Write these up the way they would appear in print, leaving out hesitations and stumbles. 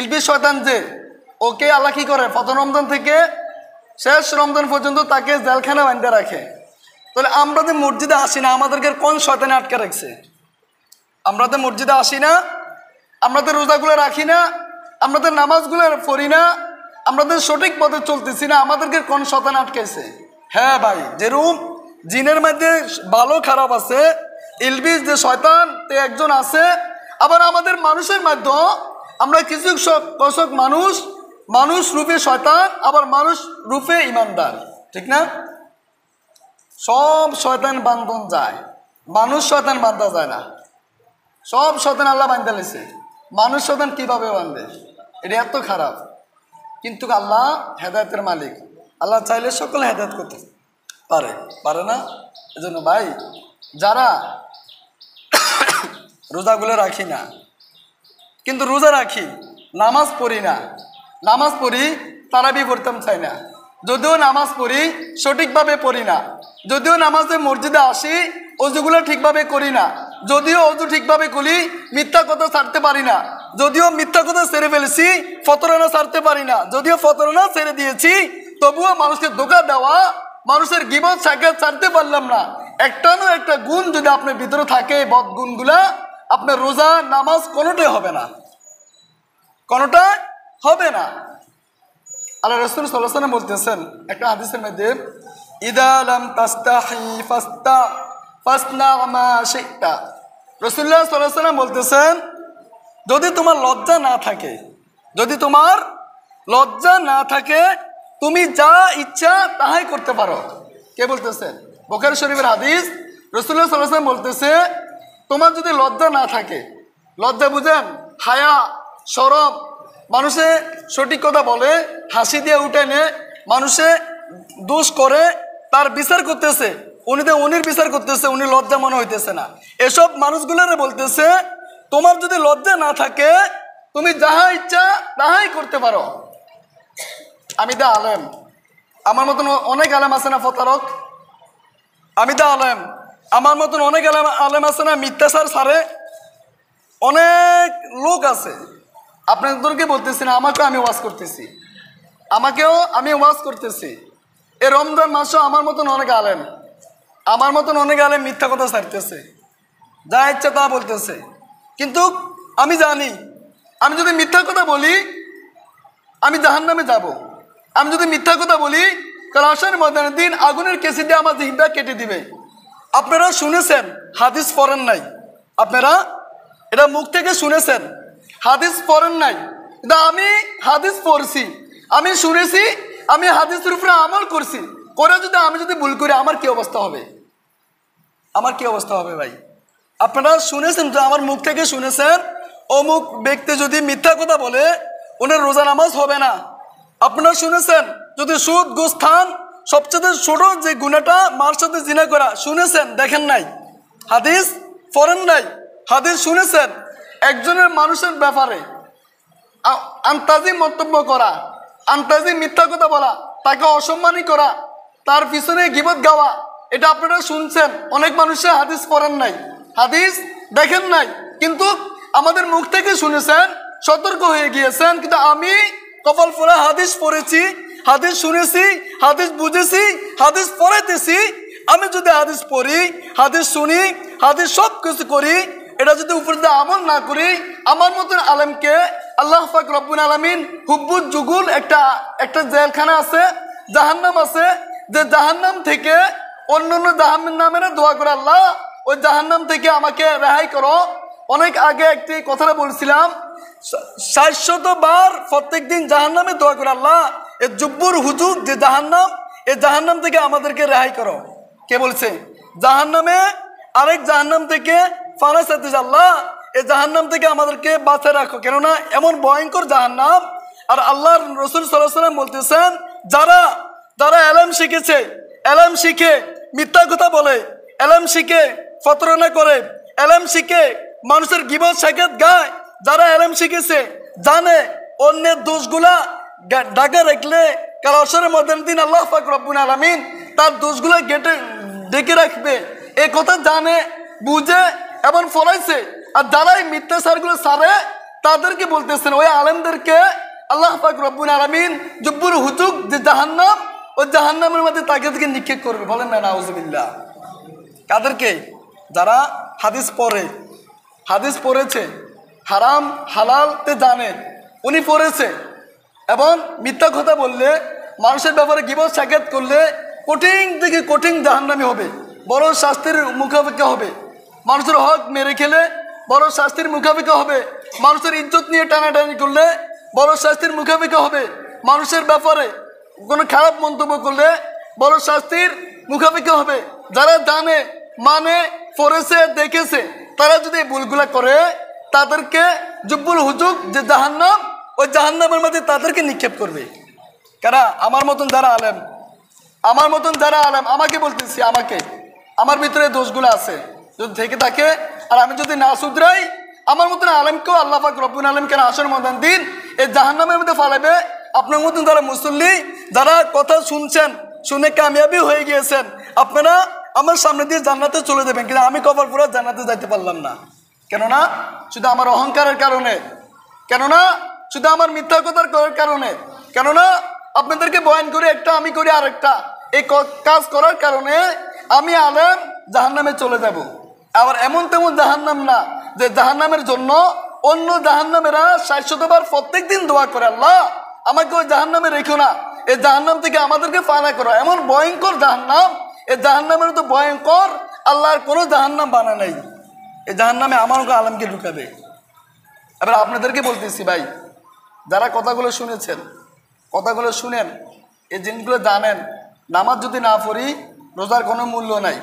ইলবিস শয়তান যে ওকে আল্লাহ কি করে প্রথম রমজান থেকে শেষ রমজান পর্যন্ত তাকে জেলখানা বাঁধতে রাখে। তাহলে আমরা যে মসজিদে আসি না, আমাদেরকে কোন শয়তানে আটকে রাখছে? আমরা তো মসজিদে আসি না, আমরা তো রোজাগুলো রাখি না, আমরা তো নামাজগুলো পড়ি না, আমরা তো সঠিক পথে চলতেছি না, আমাদেরকে কোন শয়তান আটকেছে? হ্যাঁ ভাই, যেরকম জিনের মধ্যে ভালো খারাপ আছে, ইলবিস যে শয়তান তে একজন আছে। আবার আমাদের মানুষের মধ্যে আমরা কিছু কষক মানুষ রূপে শয়তান, আবার মানুষ রূপে ইমানদার, ঠিক না? সব শয়তান বান্ধন যায়, মানুষ শয়তান বান্ধা যায় না। সব শয়তান আল্লাহ বান্ধা লেছে, মানুষ শয়তান কিভাবে বান্ধে? এটা এত খারাপ। কিন্তু আল্লাহ হেদায়েতের মালিক, আল্লাহ চাইলে সকলে হেদায়েত করতে পারে না? এজন্য ভাই, যারা রোজাগুলো রাখি না, কিন্তু রোজা রাখি, নামাজ পড়ি না, নামাজ পড়ি তারাবি পড়তাম চাই না, যদিও নামাজ পড়ি সঠিকভাবে পড়ি না, যদিও নামাজে মসজিদে আসি অজুগুলো ঠিকভাবে করি না, যদিও অজু ঠিকভাবে করি মিথ্যা কথা ছাড়তে পারি না, যদিও মিথ্যা কথা ছেড়ে ফেলেছি ফতরানা ছাড়তে পারি না, যদিও ফতরানা ছেড়ে দিয়েছি তবুও মানুষকে ধোঁকা দেওয়া, মানুষের গীবত সাক্ষাৎ ছাড়তে পারলাম না। একটানো একটা গুণ যদি আপনার ভিতরে থাকে, বদ গুণগুলা, আপনার রোজা নামাজ কোনোটাই হবে না, কোনোটা হবে না। আল্লাহ রাসূল সাল্লাল্লাহু আলাইহি ওয়াসাল্লাম বলতেছেন একটা হাদিসের মধ্যে, ইদা লাম তাস্তাহি ফাসনা মা শি'তা। রাসূলুল্লাহ সাল্লাল্লাহু আলাইহি ওয়াসাল্লাম বলতেছেন, যদি তোমার লজ্জা না থাকে, যদি তোমার লজ্জা না থাকে, তুমি যা ইচ্ছা তাহাই করতে পারো। কে বলতেছেন? বুখারী শরীফের হাদিস। রাসূলুল্লাহ সাল্লাল্লাহু আলাইহি ওয়াসাল্লাম বলতেছে, তোমার যদি লজ্জা না থাকে, লজ্জা বুঝেন, হায়া, শরম, মানুষে সঠিক কথা বলে হাসি দিয়ে উঠে নে, মানুষে দোষ করে তার বিচার করতেছে, উনির বিচার করতেছে, উনি লজ্জা মনে হইতেছে না, এসব মানুষগুলোরে বলতেছে, তোমার যদি লজ্জা না থাকে তুমি যাহা ইচ্ছা তাহাই করতে পারো। আমি দা আলেম, আমার মতন অনেক আলেম আছে না প্রতারক? আমি দা আলেম, আমার মতন অনেক আলেম আছে না মিথ্যাচার ছাড়ে? অনেক লোক আছে। আপনাদেরকে বলতেছি না, আমাকেও আমি ওয়াজ করতেছি, আমি ওয়াজ করতেছি। এই রমজান মাসও আমার মতন অনেক আলেম, আমার মতন অনেক আলেম মিথ্যা কথা ছাড়তেছে, যা ইচ্ছা তা বলতেছে। কিন্তু আমি জানি, আমি যদি মিথ্যা কথা বলি আমি জাহান্নামে যাব। আমি যদি মিথ্যা কথা বলি কাল হাশরের ময়দানের দিন আগুনের কেসি দিয়ে আমার জিহ্বা কেটে দিবে। আপনারা শুনেছেন, হাদিস পড়েন নাই, আপনারা এটা মুখ থেকে শুনেছেন, হাদিস পড়েন নাই, কিন্তু আমি হাদিস পড়ছি, আমি শুনেছি, আমি হাদিসের উপরে আমল করছি, করে যদি আমি যদি ভুল করি আমার কি অবস্থা হবে? আমার কি অবস্থা হবে ভাই? আপনারা শুনেছেন, আমার মুখ থেকে শুনেছেন, অমুক ব্যক্তি যদি মিথ্যা কথা বলে ওনার রোজা নামাজ হবে না। আপনারা শুনেছেন, যদি সুদ ঘুষ খান সবচেয়ে ছোট যে গুনাহটা মার সাথে জিনা করা, শুনেছেন? দেখেন নাই, হাদিস পড়েন নাই, হাদিস শুনেছেন। একজনের মানুষের ব্যাপারে আন্তাজি মন্তব্য করা, আন্তাজি মিথ্যা কথা বলা, তাকে অসম্মানী করা, তার পিছনে গীবত গাওয়া, এটা আপনারা শুনছেন। অনেক মানুষের হাদিস পড়েন নাই, হাদিস দেখেন নাই, কিন্তু আমাদের মুখ থেকে শুনেছেন, সতর্ক হয়ে গিয়েছেন। কিন্তু আমি কপাল ফোলা হাদিস পড়েছি, হাদিস শুনেছি, হাদিস বুঝেছি, হাদিস পড়াইতেছি। আমি যদি হাদিস পড়ি, হাদিস শুনি, হাদিস সব কিছু করি, এটা যদি উপরে দিয়ে আমল না করি, আমার মতন আলেমকে আল্লাহ পাক রব্বুল আলামিন হুব্বুল জুগুল একটা জেলখানা আছে, জাহান্নাম আছে, যে জাহান্নাম থেকে অন্যান্য জাহান্নামেরা দোয়া করে, আল্লাহ ওই জাহান্নাম থেকে আমাকে রেহাই করো। অনেক আগে একটি কথাটা বলছিলাম, ৬০০ বার প্রত্যেক দিন জাহান্নামে দোয়া করে, আল্লাহ এ জুব্বুর হুজুগ যে জাহান্নাম, এই জাহান্নাম থেকে আমাদেরকে রেহাই করো। কে বলছে? জাহান্নামে আরেক জাহান্নাম থেকে ফানাস আতিস, আল্লাহ এই জাহান্নাম থেকে আমাদেরকে বাঁচিয়ে রাখো, কেননা এমন ভয়ঙ্কর জাহান্নাম। আর আল্লাহর রাসূল সাল্লাল্লাহু আলাইহি ওয়াসাল্লাম বলতেছেন, যারা এলম শিখেছে, এলম শিখে মিথ্যা কথা বলে, এলম শিখে ফতরানা করে, এলম শিখে মানুষের গীবত সাকাত গায়, যারা এলম শিখেছে জানে অন্যের দোষগুলা ঢাকা রাখলে কাল হাশরের ময়দানের দিন আল্লাহ পাক রব্বুল আলামিন তার দোষগুলো ডেকে রাখবে, এই কথা জানে, বুঝে এবং ফলাইছে। আর যারা এই মিথ্যাচারগুলো ছাড়ে তাদেরকে বলতেছেন, ওই আলেমদেরকে আল্লাহ পাক রব্বুল আলামিন জুব্বুল হুজুক যে জাহান্নাম, ওই জাহান্নামের মধ্যে তাদেরকে নিক্ষেপ করবে। বলেন না নাউজুবিল্লাহ। কাদেরকে? যারা হাদিস পড়ে, হাদিস পড়েছে, হারাম হালালতে জানে, উনি পড়েছে, এবং মিথ্যা কথা বললে, মানুষের ব্যাপারে গীবত সাকাত করলে কঠিন থেকে কঠিন জাহান্নামী হবে, বড় শাস্তির মুখাপেক্ষি হবে। মানুষের হক মেরে খেলে বড় শাস্তির মুখাপেক্ষি হবে। মানুষের ইজ্জত নিয়ে টানাটানি করলে বড় শাস্তির মুখাপেক্ষি হবে। মানুষের ব্যাপারে কোনো খারাপ মন্তব্য করলে বড় শাস্তির মুখাপেক্ষি হবে। যারা জানে, মানে, পড়েছে, দেখেছে, তারা যদি এই ভুলগুলা করে, তাদেরকে জুব্বুল হুজুক যে জাহান্নাম, ওই জাহান্নামের মধ্যে তাদেরকে নিক্ষেপ করবে। কারা? আমার মতন যারা আলেম, আমার মতন যারা আলেম, আমাকে বলতেছি, আমাকে, আমার ভিতরে দোষগুলো আছে যদি থেকে থাকে, আর আমি যদি না শুধরাই, আমার মতন আলেমকেও আল্লাহ পাক রব্বুল আলামিন আসর ময়দান দিন এই জাহান্নামের মধ্যে ফালাবে। আপনার মতন যারা মুসল্লি, যারা কথা শুনছেন, শুনে কামিয়াবি হয়ে গিয়েছেন, আপনারা আমার সামনে দিয়ে জান্নাতে চলে যাবেন, কিন্তু আমি কপাল পুরো জান্নাতে যাইতে পারলাম না। কেননা শুধু আমার অহংকারের কারণে, কেননা শুধু আমার মিথ্যা কথার কারণে, কেননা আপনাদেরকে বয়ান করে একটা, আমি করি আরেকটা, এই কাজ করার কারণে আমি আলেম জাহান্নামে চলে যাব। আবার এমন তেমন জাহান্নাম না যে জাহান্নামের জন্য অন্য জাহান্নামেরা ৬০০বার প্রত্যেক দিন দোয়া করে, আল্লাহ আমাকে ওই জাহান্নামে রেখো না, এই জাহান্নাম থেকে আমাদেরকে ফানা করো। এমন ভয়ঙ্কর জাহান্নাম, এই জাহান্নামের তো ভয়ঙ্কর আল্লাহর কোনো জাহান্নাম বানা নাই। এই জাহান্নামে আমার আলেমকে ঢুকাবে। এবার আপনাদেরকে বলতেছি ভাই, যারা কথাগুলো শুনেছেন, কথাগুলো শুনেন, এই জিনিসগুলো জানেন, নামাজ যদি না পড়ি রোজার কোনো মূল্য নাই,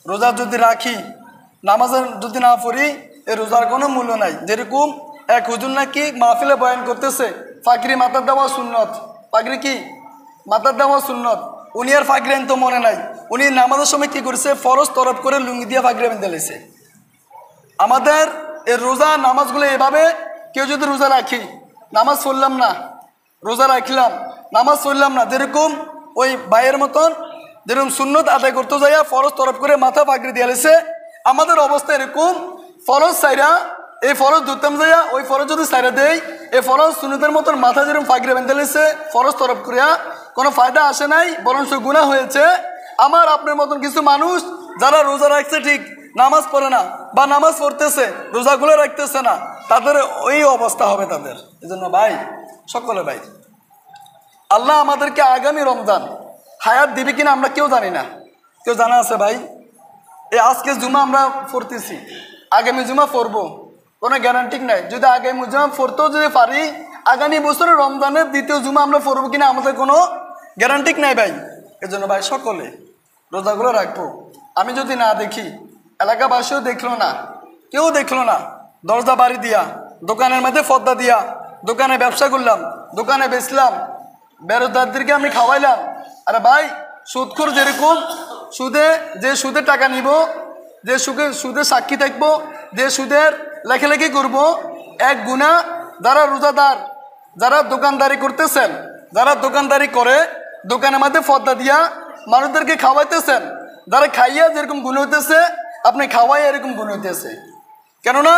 রোজা যদি রাখি, নামাজের যদি না পড়ি, এই রোজার কোনো মূল্য নাই। যেরকম এক হুজুর নাকি মাহফিলে বয়ান করতেছে, ফাকরি মাথার দেওয়া সুন্নত, ফাকরি কি মাথার দেওয়া সুন্নত, উনি আর ফাকরি তো মনে নাই, উনি নামাজের সময় কি করছে, ফরজ তরফ করে লুঙ্গি দিয়ে ফাকরি বেঁধে লেছে। আমাদের এই রোজা নামাজগুলো এভাবে, কেউ যদি রোজা রাখি, নামাজ পড়লাম না, রোজা রাখলাম, নামাজ পড়লাম না, যেরকম ওই ভাইয়ের মতন যেরকম সুন্নত আদায় করতে যাইয়া ফরজ তরফ করে মাথা পাগড়ি দিয়ে লেছে, আমাদের অবস্থা এরকম, ফরজ সাইরা, এই ফরজ ধরতাম যাইয়া ওই ফরজ যদি সাইরা দেয়, এই ফরজ সুন্নতের মতন মাথা যেরকম পাগড়ি বেঁধে লেছে ফরজ তরফ করিয়া, কোনো ফায়দা আসে নাই, বরঞ্চ গুনাহ হয়েছে। আমার আপনার মতন কিছু মানুষ যারা রোজা রাখছে ঠিক, নামাজ পড়ে না, বা নামাজ পড়তেছে রোজাগুলো রাখতেছে না, তাদের ওই অবস্থা হবে তাদের। এই জন্য ভাই, সকলে ভাই, আল্লাহ আমাদেরকে আগামী রমজান হায়াত দিবে কিনা আমরা কেউ জানি না। কেউ জানা আছে ভাই? এই আজকে জুমা আমরা পড়তেছি, আগামী জুমা পড়বো, কোনো গ্যারান্টি নাই। যদি আগামী জুমা পড়তেও যদি পারি, আগামী বছরের রমজানের দ্বিতীয় জুমা আমরা পড়বো কিনা আমাদের কোনো গ্যারান্টি নাই ভাই। এজন্য ভাই সকলে রোজাগুলো রাখবো। আমি যদি না দেখি, এলাকাবাসীও দেখলো না, কেউ দেখলো না, দরজা বাড়ি দিয়া, দোকানের মধ্যে পর্দা দিয়া দোকানে ব্যবসা করলাম, দোকানে বেচলাম, বেরোজগারদেরকে আমি খাওয়াইলাম। আরে ভাই, সুদখোর যেরকম যে সুদে টাকা নিব, যে সুদে সাক্ষী থাকবো, যে সুদের লেখালেখি করব, এক গুনাহ। যারা রোজাদার, যারা দোকানদারি করতেছেন, যারা দোকানদারি করে দোকানের মধ্যে পর্দা দিয়া মানুষদেরকে খাওয়াইতেছেন, যারা খাইয়া যেরকম গুণ হইতেছে, আপনি খাওয়াইয়া এরকম গুণ হইতেছে। কেননা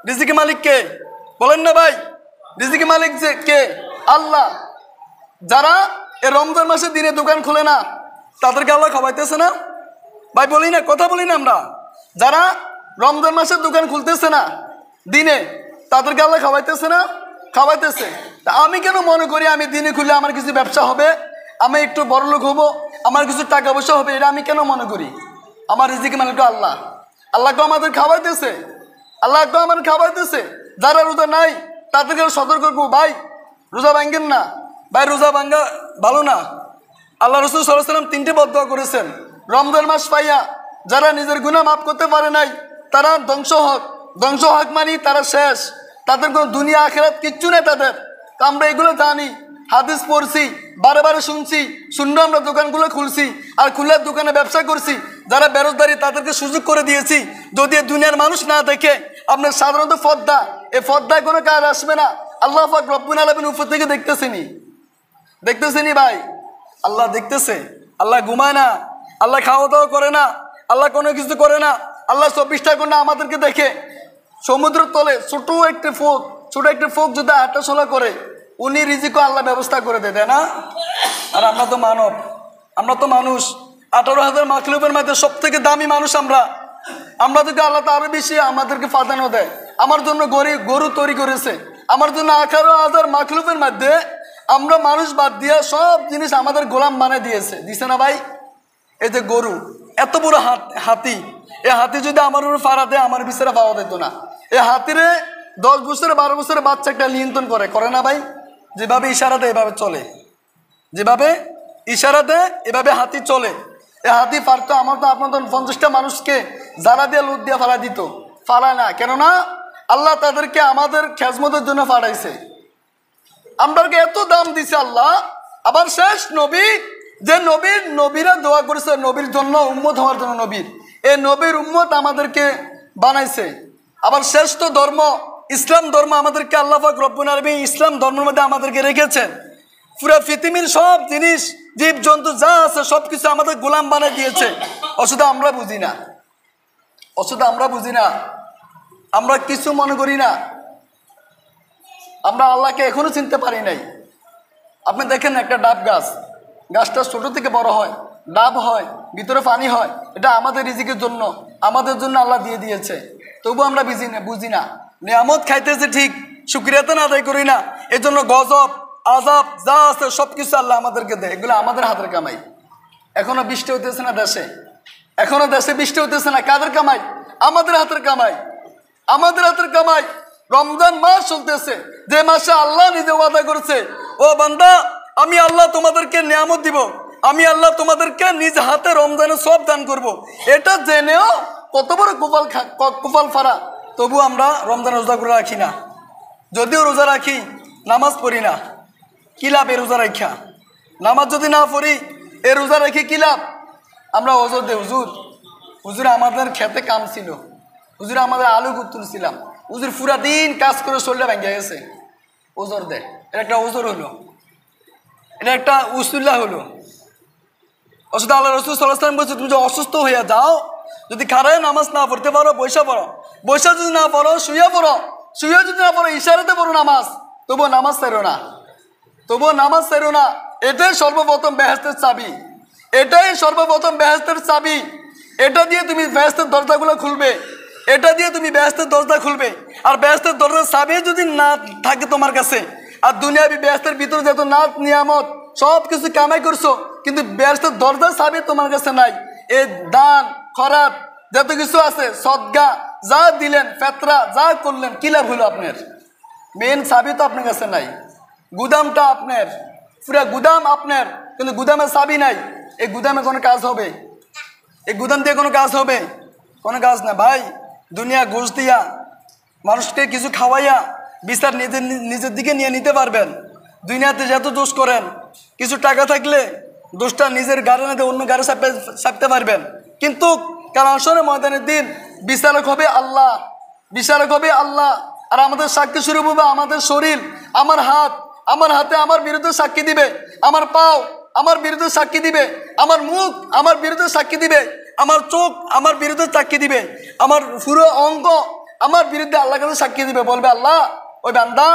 রিজিক মালিক কে? বলেন না ভাই, রিজিক মালিক যে কে? আল্লাহ। যারা এই রমজান মাসে দিনে দোকান খোলে না, তাদেরকে আল্লাহ খাওয়াইতেছে না ভাই? বলি না, কথা বলি না আমরা? যারা রমজান মাসের দোকান খুলতেছে না দিনে, তাদেরকে আল্লাহ খাওয়াইতেছে না? খাওয়াইতেছে। তা আমি কেন মনে করি আমি দিনে খুললে আমার কিছু ব্যবসা হবে, আমি একটু বড় লোক হবো, আমার কিছু টাকা পয়সা হবে? এটা আমি কেন মনে করি? আমার রিজিক মালিক আল্লাহ। আল্লাহকে আমাদের খাওয়াইতেছে, আল্লাহকে আমাদের খাওয়াইতেছে। যারা রোজা নাই তাদেরকে সতর্ক করবো, ভাই রোজা ভাঙ্গেন না ভাই, রোজা ভাঙ্গা ভালো না। আল্লাহ রাসূল সাল্লাল্লাহু আলাইহি ওয়াসাল্লাম 3টে বদদোয়া করেছেন, রমজান মাস পাইয়া যারা নিজের গুনাহ মাফ করতে পারে নাই তারা ধ্বংস হোক। ধ্বংস হোক মানে তারা শেষ, তাদের কোনো দুনিয়া আখিরাত কিচ্ছু নেই তাদের। তো আমরা এগুলো জানি, হাদিস পড়ছি, বারে বারে শুনছি, শুনলে আমরা দোকানগুলো খুলছি, আর খুলে দোকানে ব্যবসা করছি। যারা বেরোজগারি তাদেরকে সুযোগ করে দিয়েছি, যদি দুনিয়ার মানুষ না দেখে। আপনার সাধারণত পর্দা, এই পর্দায় কোনো কাজ আসবে না। আল্লাহ পাক রব্বুল আলামিন উপর থেকে দেখতেছেনি ভাই, আল্লাহ দেখতেছে। আল্লাহ ঘুমায় না, আল্লাহ খাওয়া দাওয়া করে না, আল্লাহ কোনো কিছু করে না। আল্লাহ 24টা ঘন্টা আমাদেরকে দেখে। সমুদ্রের তলে ছোট একটি ছোট একটা ফোক যদি হাঁটাচলা করে উনি রিজিকও আল্লাহ ব্যবস্থা করে দেয়, তাই না? আর আমরা তো মানব, আমরা তো মানুষ। 18,000 মাখলুকের মধ্যে সব থেকে দামি মানুষ আমরা। আমরা থেকে আল্লাহ তো আরো বেশি আমাদেরকে প্রাধান্য দেয়। আমার জন্য গরু তৈরি করেছে, আমার জন্য 18,000 মাখলুকের মধ্যে আমরা মানুষ বাদ দিয়ে সব জিনিস আমাদের গোলাম বানিয়ে দিছে না ভাই? এই যে গরু, এত বড় হাতি, এই হাতি যদি আমার উপর ফাড়া দেয় আমার বিচারে পাওয়া যেত না। এই হাতিরে 10 বছর 12 বছরের বাচ্চা একটা নিয়ন্ত্রণ করে না ভাই? যেভাবে ইশারা দেয় এভাবে চলে, যেভাবে ইশারা দেয় এভাবে হাতি চলে। এই হাতি পারতো আমার তো আপনার 50টা মানুষকে জ্বালা দিয়ে লুট দিয়ে ফাড়া দিত, ফাড়ায় না। কেননা আল্লাহ তাদেরকে আমাদের খেজমতের জন্য ফাড়াইছে, আমরাকে এত দাম দিছে আল্লাহ। আবার শেষ নবী, যে নবীরা দোয়া করেছে নবীর জন্য, উম্মত হওয়ার জন্য, এই নবীর উম্মত আমাদেরকে বানাইছে। আবার শ্রেষ্ঠ ধর্ম ইসলাম ধর্ম আমাদেরকে আল্লাহ পাক রব্বুল আলামিন ইসলাম ধর্মের মধ্যে আমাদেরকে রেখেছেন। পুরা পৃথিবীর সব জিনিস জীব জন্তু যা আছে সবকিছু আমাদের গোলাম বানিয়ে দিয়েছে। অথচ আমরা বুঝি না, আমরা কিছু মনে করি না, আমরা আল্লাহকে এখনো চিনতে পারি নাই। আপনি দেখেন একটা ডাব গাছটা ছোট থেকে বড় হয়, ডাব হয়, ভিতরে পানি হয়, এটা আমাদের রিজিকের জন্য, আমাদের জন্য আল্লাহ দিয়ে দিয়েছে। তবু আমরা বুঝি না। নিয়ামত খাইতেছে ঠিক, শুকরিয়াতে না আদায় করি না। এই জন্য গজব আযাব যা আছে সবকিছু আল্লাহ আমাদেরকে দেয়, এগুলো আমাদের হাতের কামাই। এখনো বৃষ্টি হইতেছে না দেশে, এখনো দেশে বৃষ্টি হইতেছে না, কাদের কামাই? আমাদের হাতের কামাই, আমাদের হাতের কামাই। রমজান মাস চলতেছে, যে মাসে আল্লাহ নিজে ওয়াদা করেছে, ও বান্দা আমি আল্লাহ তোমাদেরকে নিয়ামত দিব, আমি আল্লাহ তোমাদেরকে নিজ হাতে রমজানের সব দান করব। এটা জেনেও কত বড় কুফাল ফারা, তবু আমরা রমজান রোজা করে রাখি না। যদিও রোজা রাখি, নামাজ পড়ি না। কি লাভ এ রোজা রাখা? নামাজ যদি না পড়ি এ রোজা রেখে কি লাভ? আমরা ওজোর দে, হুজুর আমাদের খেতে কাম ছিল, হুজুর আমাদের আলু তুলছিলাম, হুজুর পুরা দিন কাজ করে শরীরটা ভেঙে গেছে, ওজোর দে। এটা একটা ওজোর হলো, এটা একটা উসুল্লাহ হলো। অসুস্থ আল্লাহ রাসূল সাল্লাল্লাহু আলাইহি ওয়াসাল্লাম বলছে, তুমি যদি অসুস্থ হইয়া যাও, যদি খাড়ায় নামাজ না পড়তে পারো বৈশা পড়ো, বৈশা যদি না পড়ো শুইয়া পড়ো, শুইয়া যদি না পড়ো ইশারাতে পড়ো নামাজ, তবুও নামাজ ছাড়ো না। এটাই সর্বপ্রথম বেহেশতের চাবি, এটাই সর্বপ্রথম বেহেশতের চাবি। এটা দিয়ে তুমি বেহেশতের দরজাগুলো খুলবে, এটা দিয়ে তুমি বেহেশতের দরজা খুলবে। আর বেহেশতের দরজার চাবি যদি না থাকে তোমার কাছে, আর দুনিয়াবি বেহেশতের ভিতরে যত নাত নিয়ামত সব কিছু কামাই করছো, কিন্তু বেহেশতের দরজার চাবি তোমার কাছে নাই। এই দান খরাত যত কিছু আছে, সদকা যা দিলেন, ফেতরা যা করলেন, কি লাভ হলো আপনার? মেন চাবি তো আপনার কাছে নাই। গুদামটা আপনার, পুরা গুদাম আপনার, কিন্তু গুদামের চাবি নাই। এই গুদামে কোনো কাজ হবে? এই গুদাম দিয়ে কোনো কাজ হবে? কোনো কাজ না ভাই। দুনিয়া ঘুষ দিয়া মানুষকে কিছু খাওয়াইয়া বিচার নিজের দিকে নিয়ে নিতে পারবেন। দুনিয়াতে যত দোষ করেন, কিছু টাকা থাকলে দোষটা নিজের গাড়ি না দিয়ে অন্য গাড়ি চাপতে পারবেন। কিন্তু কাল হাশরের ময়দানের দিন বিচারক হবে আল্লাহ, বিচারক হবে আল্লাহ। আর আমাদের সাক্ষী স্বরূপ হবে আমাদের শরীর, আমার হাতে আমার বিরুদ্ধে সাক্ষী দিবে, আমার পাও আমার বিরুদ্ধে সাক্ষী দিবে, আমার মুখ আমার বিরুদ্ধে সাক্ষী দিবে, আমার চোখ আমার বিরুদ্ধে সাক্ষী দিবে, আমার পুরো অঙ্গ আমার বিরুদ্ধে আল্লাহর কাছে সাক্ষী দিবে। বলবে আল্লাহ, ওই বান্দা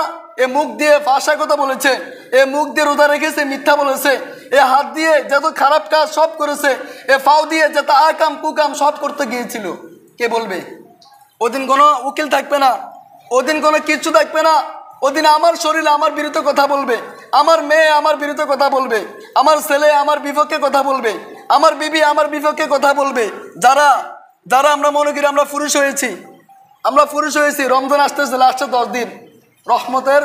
এ মুখ দিয়ে ফাঁসা কথা বলেছে, এ মুখ দিয়ে রোজা রেখেছে, মিথ্যা বলেছে, এ হাত দিয়ে যত খারাপ কাজ সব করেছে, এ পাও দিয়ে যত আকাম কুকাম সব করতে গিয়েছিল। কে বলবে? ওদিন কোনো উকিল থাকবে না, ওদিন কোনো কিচ্ছু থাকবে না। ওদিন আমার শরীর আমার বিরুদ্ধে কথা বলবে, আমার মেয়ে আমার বিরুদ্ধে কথা বলবে, আমার ছেলে আমার বিপক্ষে কথা বলবে, আমার বিবি আমার বিপক্ষে কথা বলবে। যারা আমরা মনে করি আমরা পুরুষ হয়েছি, রমজান আসতেছে লাস্টে 10 দিন রহমতের